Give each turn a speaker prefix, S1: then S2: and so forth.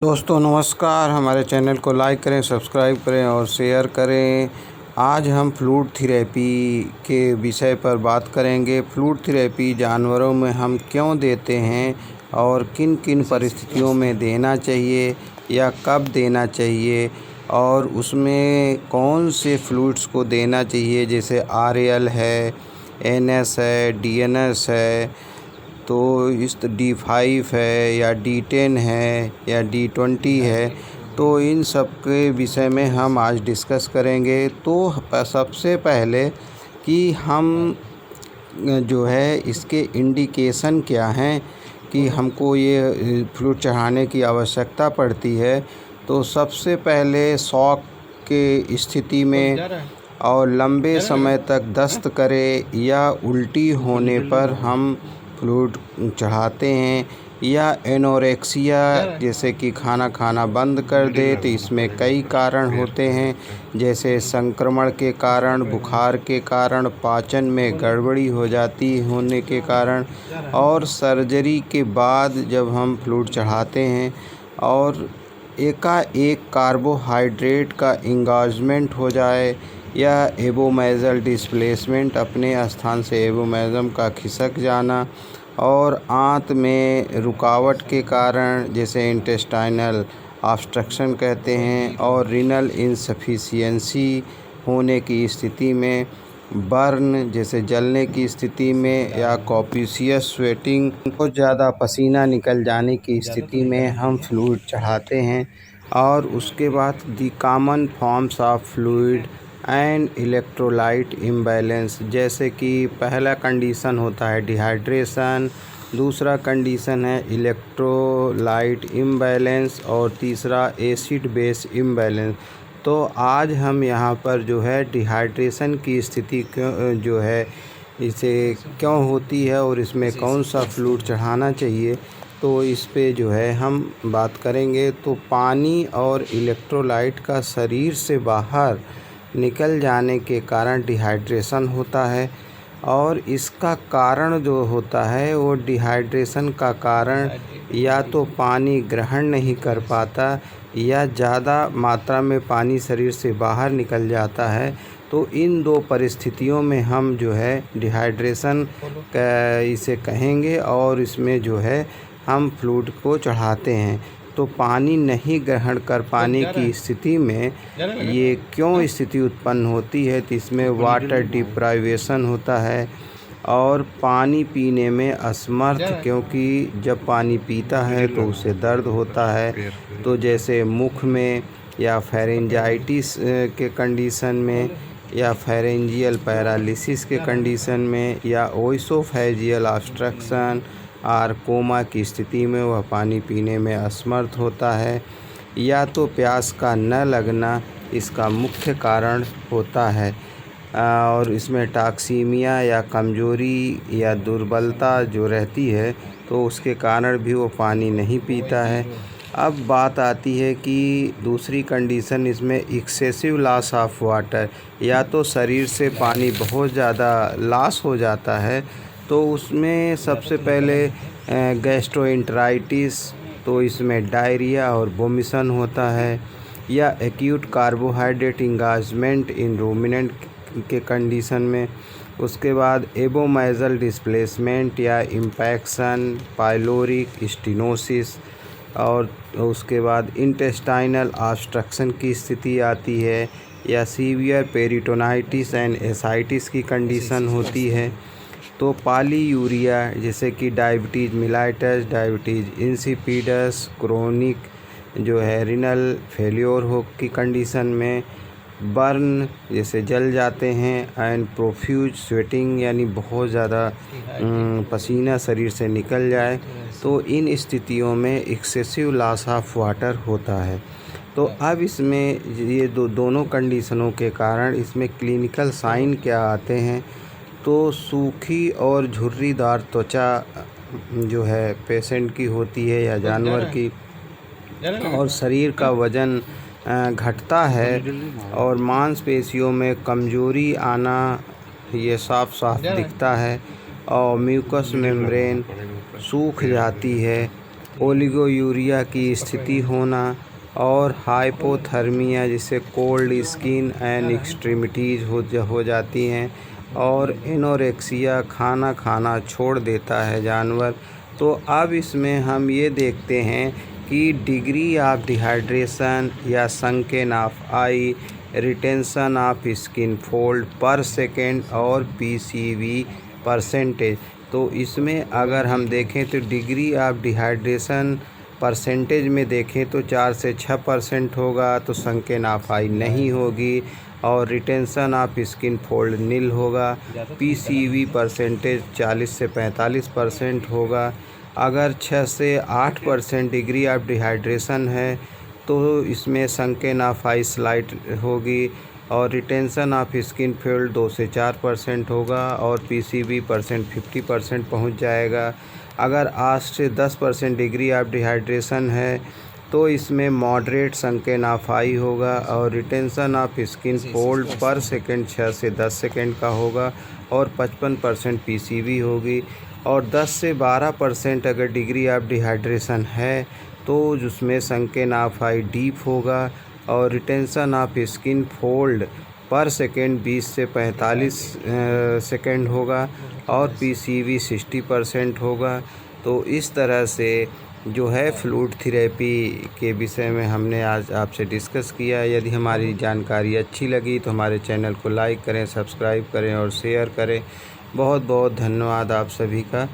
S1: दोस्तों नमस्कार। हमारे चैनल को लाइक करें, सब्सक्राइब करें और शेयर करें। आज हम फ्लूइड थेरेपी के विषय पर बात करेंगे। फ्लूइड थेरेपी जानवरों में हम क्यों देते हैं और किन किन परिस्थितियों में देना चाहिए या कब देना चाहिए, और उसमें कौन से फ्लूइड्स को देना चाहिए, जैसे RAL है, NS है, DNS है, तो इस D5 है या D10 है या D20 है। तो इन सब के विषय में हम आज डिस्कस करेंगे। तो सबसे पहले कि हम जो है इसके इंडिकेशन क्या हैं कि हमको ये फ्लूइड चढ़ाने की आवश्यकता पड़ती है। तो सबसे पहले शॉक के स्थिति में और लंबे समय तक दस्त करे या उल्टी होने पर हम फ्लूइड चढ़ाते हैं, या एनोरेक्सिया जैसे कि खाना खाना बंद कर दे। तो इसमें कई कारण होते हैं, जैसे संक्रमण के कारण, बुखार के कारण, पाचन में गड़बड़ी हो जाती होने के कारण, और सर्जरी के बाद जब हम फ्लूइड चढ़ाते हैं और एकाएक कार्बोहाइड्रेट का इंगेजमेंट हो जाए या एबोमेजल डिस्प्लेसमेंट, अपने स्थान से एबोमेजम का खिसक जाना, और आंत में रुकावट के कारण जैसे इंटेस्टाइनल ऑब्स्ट्रक्शन कहते हैं, और रीनल इनसफिशिएंसी होने की स्थिति में, बर्न जैसे जलने की स्थिति में, या कॉपियस स्वेटिंग, बहुत ज़्यादा पसीना निकल जाने की स्थिति में हम फ्लूइड चढ़ाते हैं। और उसके बाद the common forms of fluid and electrolyte imbalance, जैसे कि पहला कंडीशन होता है डिहाइड्रेशन, दूसरा कंडीशन है इलेक्ट्रोलाइट इम्बैलेंस, और तीसरा एसिड बेस इम्बैलेंस। तो आज हम यहाँ पर जो है डिहाइड्रेशन की स्थिति जो है इसे क्यों होती है और इसमें कौन सा फ्लूइड चढ़ाना चाहिए, तो इस पे जो है हम बात करेंगे। तो पानी और इलेक्ट्रोलाइट का शरीर से बाहर निकल जाने के कारण डिहाइड्रेशन होता है, और इसका कारण जो होता है वो डिहाइड्रेशन का कारण या तो पानी ग्रहण नहीं कर पाता या ज़्यादा मात्रा में पानी शरीर से बाहर निकल जाता है। तो इन दो परिस्थितियों में हम जो है डिहाइड्रेशन इसे कहेंगे, और इसमें जो है हम फ्लूइड को चढ़ाते हैं। तो पानी नहीं ग्रहण कर पाने की स्थिति में ये क्यों स्थिति उत्पन्न होती है, तो इसमें वाटर डिप्राइवेशन होता है और पानी पीने में असमर्थ, क्योंकि जब पानी पीता है तो उसे दर्द होता है। तो जैसे मुख में या फेरेंजाइटिस के कंडीशन में, या फेरेंजियल पैरालिसिस के कंडीशन में, या ओइसोफेजियल ऑब्स्ट्रक्शन और कोमा की स्थिति में वह पानी पीने में असमर्थ होता है, या तो प्यास का न लगना इसका मुख्य कारण होता है। और इसमें टॉक्सीमिया या कमजोरी या दुर्बलता जो रहती है तो उसके कारण भी वो पानी नहीं पीता है। अब बात आती है कि दूसरी कंडीशन, इसमें एक्सेसिव लॉस ऑफ वाटर, या तो शरीर से पानी बहुत ज़्यादा लॉस हो जाता है। तो उसमें सबसे पहले गैस्ट्रोएंटराइटिस, तो इसमें डायरिया और वोमिशन होता है, या एक्यूट कार्बोहाइड्रेट इंगेजमेंट इन रूमिनेंट के कंडीशन में। उसके बाद एबोमेजल डिस्प्लेसमेंट या इम्पैक्शन, पाइलोरिक स्टेनोसिस, और उसके बाद इंटेस्टाइनल ऑब्स्ट्रक्शन की स्थिति आती है, या सीवियर पेरिटोनाइटिस एंड एसाइटिस की कंडीशन होती है। तो पॉलीयूरिया जैसे कि diabetes mellitus, diabetes insipidus, chronic जो है रीनल फेल्योर हो की कंडीशन में, बर्न जैसे जल जाते हैं, एंड प्रोफ्यूज स्वेटिंग यानी बहुत ज़्यादा पसीना शरीर से निकल जाए, तो इन स्थितियों में एक्सेसिव लॉस ऑफ वाटर होता है। तो अब इसमें ये दोनों कंडीशनों के कारण इसमें क्लिनिकल साइन क्या आते हैं, तो सूखी और झुर्रीदार त्वचा जो है पेशेंट की होती है या जानवर की, और शरीर का वज़न घटता है, और मांसपेशियों में कमजोरी आना ये साफ साफ दिखता है, और म्यूकस मेम्ब्रेन सूख जाती है, ओलिगोयूरिया की स्थिति होना और हाइपोथर्मिया जिससे कोल्ड स्किन एंड एक्सट्रीमिटीज़ हो जाती हैं और एनोरेक्सिया खाना खाना छोड़ देता है जानवर। तो अब इसमें हम ये देखते हैं कि डिग्री ऑफ डिहाइड्रेशन या sunken of I, retention of skin fold पर सेकेंड और पीसीवी परसेंटेज। तो इसमें अगर हम देखें तो डिग्री ऑफ डिहाइड्रेशन परसेंटेज में देखें तो 4 से 6% होगा तो संकेन ऑफ आई नहीं होगी और रिटेंशन ऑफ स्किन फोल्ड नील होगा। पीसीवी परसेंटेज 40 से 45% होगा। अगर 6 से 8% डिग्री ऑफ डिहाइड्रेशन है तो इसमें संकेन ऑफ आई स्लाइट होगी और रिटेंशन ऑफ स्किन फोल्ड 2 से 4% होगा और पीसीवी परसेंट 50% पहुँच जाएगा। अगर 8 से 10% डिग्री ऑफ डिहाइड्रेशन है तो इसमें मॉडरेट संकेन ऑफ आई होगा और रिटेंशन ऑफ स्किन फोल्ड पर सेकंड 6 से 10 सेकंड का होगा और 55% पीसीवी होगी। और 10 से 12% अगर डिग्री ऑफ डिहाइड्रेशन है तो जिसमें संकेन ऑफ आई डीप होगा और रिटेंशन ऑफ स्किन फोल्ड पर सेकंड 20 से 45 सेकंड होगा और पीसीवी 60% होगा। तो इस तरह से जो है फ्लूइड थेरेपी के विषय में हमने आज आपसे डिस्कस किया। यदि हमारी जानकारी अच्छी लगी तो हमारे चैनल को लाइक करें, सब्सक्राइब करें और शेयर करें। बहुत बहुत धन्यवाद आप सभी का।